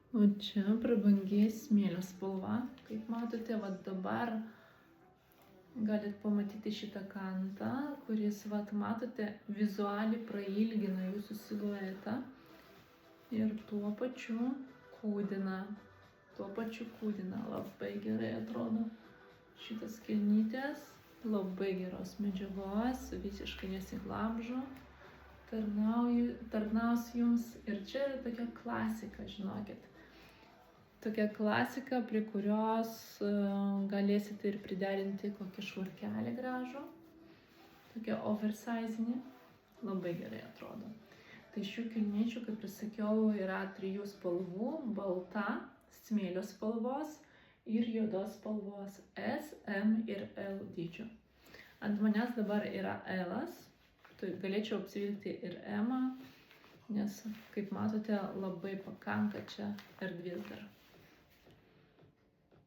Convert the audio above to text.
O čia prabangiai smėlio spalva. Kaip matote, va dabar galit pamatyti šitą kantą, kuris, va matote, vizualiai prailgina jūsų siluetą ir tuo pačiu kūdina. Labai gerai atrodo. Šitas kelnytės labai geros medžiagos, visiškai nesiglamžo. Tarnaus jums. Ir čia yra tokia klasika, žinokit. Tokia klasika, prie kurios galėsite ir priderinti kokį švarkelį gražų. Tokia oversizinė. Labai gerai atrodo. Tai šių kelnyčių, kaip ir sakiau, yra 3 spalvų. Balta, smėlio spalvos ir juodos spalvos S, M ir L dydžio. Ant manęs dabar yra L-as. Tai galėčiau apsivilkti ir M, nes, kaip matote, labai pakanka čia erdvės dar.